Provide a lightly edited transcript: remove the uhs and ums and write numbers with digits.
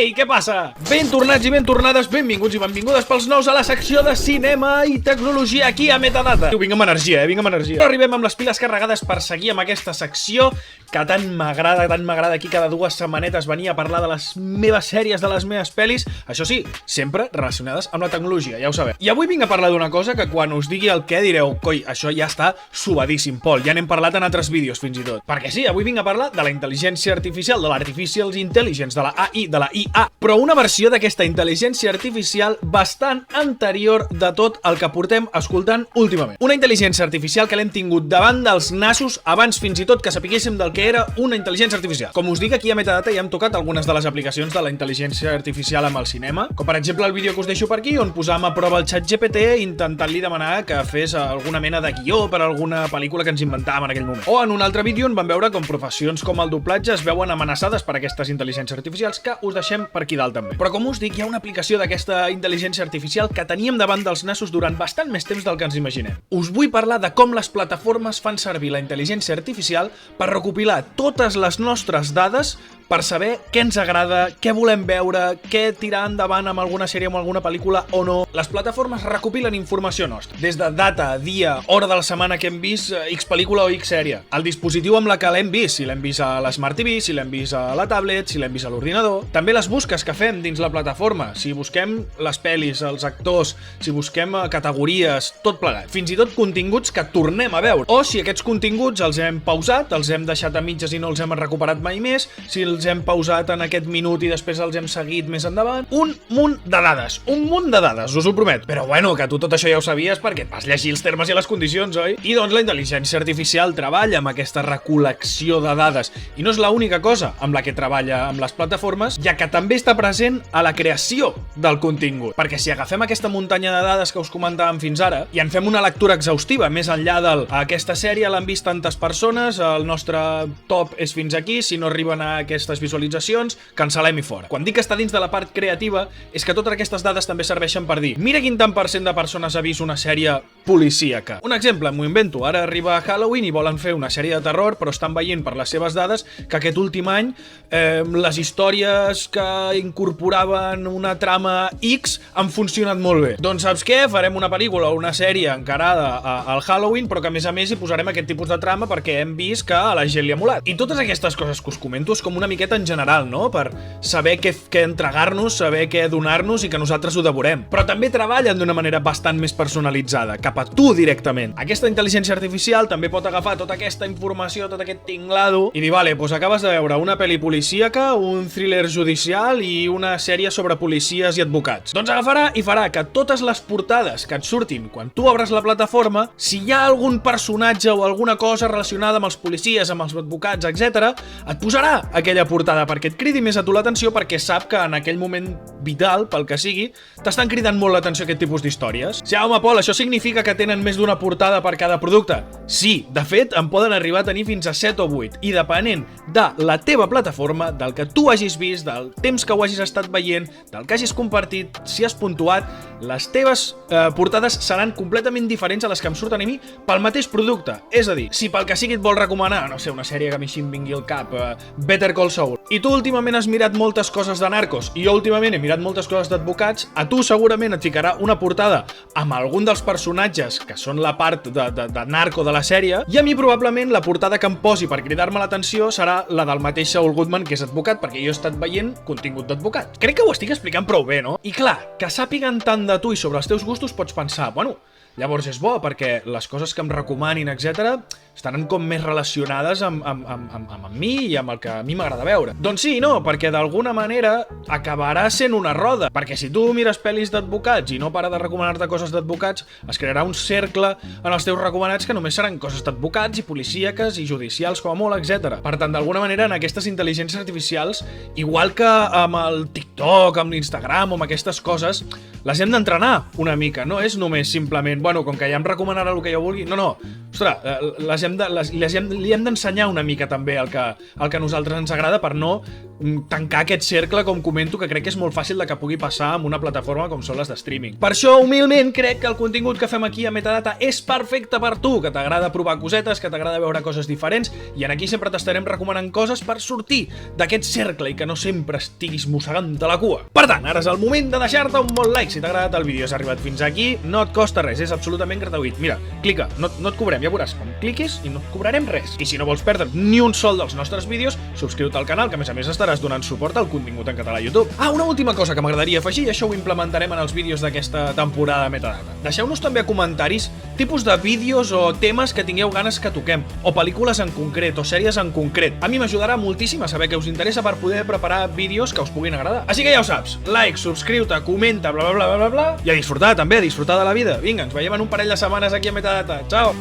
Ei, què passa? Ben tornats i ben tornades, benvinguts i benvingudes pels nous a la secció de cinema i tecnologia aquí a Metadata. Vinc amb energia, vinc amb energia. Però arribem amb les piles carregades per seguir amb aquesta secció que tant m'agrada aquí cada 2 setmanetes venir a parlar de les meves sèries, de les meves pel·lis, això sí, sempre relacionades amb la tecnologia, ja ho sabeu. I avui vinc a parlar d'una cosa que quan us digui el què direu, coi, això ja està suadíssim, Pol, ja n'hem parlat en altres vídeos fins i tot. Perquè sí, avui vinc a parlar de la intel·ligència artificial, de l'Artificial Intelligence, de la AI, de la IA, però una versió d'aquesta intel·ligència artificial bastant anterior de tot el que portem escoltant últimament. Una intel·ligència artificial que l'hem tingut davant dels nassos abans fins i tot que sapiguéssim del que era una intel·ligència artificial. Com us dic, aquí a Metadata ja hem tocat algunes de les aplicacions de la intel·ligència artificial amb el cinema, com per exemple el vídeo que us deixo per aquí, on posàvem a prova el ChatGPT intentant-li demanar que fes alguna mena de guió per alguna pel·lícula que ens inventàvem en aquell moment. O en un altre vídeo on vam veure com professions com el doblatge es veuen amenaçades per aquestes intel·ligències artificials que us deixem per aquí dalt també. Però com us dic, hi ha una aplicació d'aquesta intel·ligència artificial que teníem davant dels nassos durant bastant més temps del que ens imaginem. Us vull parlar de com les plataformes fan servir la intel·ligència artificial per recopilar totes les nostres dades per saber què ens agrada, què volem veure, què tirar endavant amb alguna sèrie o amb alguna pel·lícula o no. Les plataformes recopilen informació nostra, des de data, dia, hora de la setmana que hem vist X pel·lícula o X sèrie, el dispositiu amb la que l'hem vist, si l'hem vist a l'Smart TV, si l'hem vist a la tablet, si l'hem vist a l'ordinador. També les busques que fem dins la plataforma, si busquem les pel·lis, els actors, si busquem categories, tot plegat. Fins i tot continguts que tornem a veure. O si aquests continguts els hem pausat, els hem deixat a mitges i no els hem recuperat mai més, si els hem pausat en aquest minut i després els hem seguit més endavant. Un munt de dades, us ho promet. Però bueno, que tu tot això ja ho sabies perquè et vas llegir els termes i les condicions, oi? I doncs la intel·ligència artificial treballa amb aquesta recol·lecció de dades. I no és l'única cosa amb la que treballa amb les plataformes, ja que també està present a la creació del contingut. Perquè si agafem aquesta muntanya de dades que us comentàvem fins ara i en fem una lectura exhaustiva, més enllà del aquesta sèrie l'han vist tantes persones, el nostre top és fins aquí, si no arriben a aquestes visualitzacions, cancel·lem i fora. Quan dic que està dins de la part creativa, és que totes aquestes dades també serveixen per dir mira quin tant % de persones ha vist una sèrie policíaca. Un exemple, m'ho invento, ara arriba Halloween i volen fer una sèrie de terror, però estan veient per les seves dades que aquest últim any les històries que incorporaven una trama X han funcionat molt bé. Doncs saps què? Farem una pel·lícula o una sèrie encarada al Halloween, però que a més hi posarem aquest tipus de trama perquè hem vist que a la gent li ha molat. I totes aquestes coses que us comento és com una miqueta en general, no? Per saber què entregar-nos, saber què donar-nos i que nosaltres ho devorem. Però també treballen d'una manera bastant més personalitzada, cap a tu directament. Aquesta intel·ligència artificial també pot agafar tota aquesta informació, tot aquest tinglado i dir, vale, doncs acabes de veure una pel·li policíaca, un thriller judicial i una sèrie sobre policies i advocats. Doncs agafarà i farà que totes les portades que et surtin quan tu obres la plataforma, si hi ha algun personatge o alguna cosa relacionada amb els policies, amb els advocats, etc., et posarà aquella portada perquè et cridi més a tu l'atenció, perquè sap que en aquell moment vital, pel que sigui, t'estan cridant molt l'atenció aquest tipus d'històries. Sí, home, Pol, això significa que tenen més d'una portada per cada producte? Sí, de fet, en poden arribar a tenir fins a 7 o 8, i depenent de la teva plataforma, del que tu hagis vist, del temps que ho hagis estat veient, del que hagis compartit, si has puntuat, les teves portades seran completament diferents a les que em surten a mi pel mateix producte. És a dir, si pel que sigui et vol recomanar, no sé, una sèrie que a mi així em vingui al cap, Better Call Saul, i tu últimament has mirat moltes coses de narcos i jo últimament he mirat moltes coses d'advocats, a tu segurament et ficarà una portada amb algun dels personatges que són la part de narco de la sèrie, i a mi probablement la portada que em posi per cridar-me l'atenció serà la del mateix Saul Goodman, que és advocat, perquè jo he estat veient contingut d'advocat. Crec que ho estic explicant prou bé, no? I clar, que sàpiguen tant de tu i sobre els teus gustos pots pensar, bueno, llavors és bo perquè les coses que em recomanin, etc., estaran com més relacionades amb mi i amb el que a mi m'agrada veure. Doncs sí i no, perquè d'alguna manera acabarà sent una roda, perquè si tu mires pel·lis d'advocats i no para de recomanar-te coses d'advocats, es crearà un cercle en els teus recomanats que només seran coses d'advocats i policíaques i judicials com a molt, etc. Per tant, d'alguna manera, en aquestes intel·ligències artificials, igual que amb el TikTok, amb l'Instagram o amb aquestes coses, les hem d'entrenar una mica, no és només simplement, bueno, com que ja em recomanarà el que jo vulgui, no, ostres, li hem d'ensenyar una mica també el que a nosaltres ens agrada per no tancar aquest cercle, com comento, que crec que és molt fàcil de que pugui passar amb una plataforma com són les de streaming. Per això, humilment, crec que el contingut que fem aquí a Metadata és perfecte per tu, que t'agrada provar cosetes, que t'agrada veure coses diferents, i en aquí sempre t'estarem recomanant coses per sortir d'aquest cercle i que no sempre estiguis mossegant-te la cua. Per tant, ara és el moment de deixar-te un bon like si t'ha agradat el vídeo. Has arribat fins aquí, no et costa res, és absolutament gratuït. Mira, clica, no et cobrem, ja veuràs com cliquis i no et cobrarem res. I si no vols perdre ni un sol dels nostres vídeos, subscriu-te al canal, que a més estaràs donant suport al contingut en català a YouTube. Una última cosa que m'agradaria afegir, i això ho implementarem en els vídeos d'aquesta temporada de Metadata. Deixeu-nos també a comentaris tipus de vídeos o temes que tingueu ganes que toquem, o pel·lícules en concret, o sèries en concret. A mi m'ajudarà moltíssim a saber què us interessa per poder preparar vídeos que us puguin agradar. Així que ja ho saps, like, subscriu-te, comenta, bla bla bla bla bla, i a disfrutar també, a disfrutar de la vida. Vinga, ens veiem en un parell de setmanes aquí a Metadata. Ciao!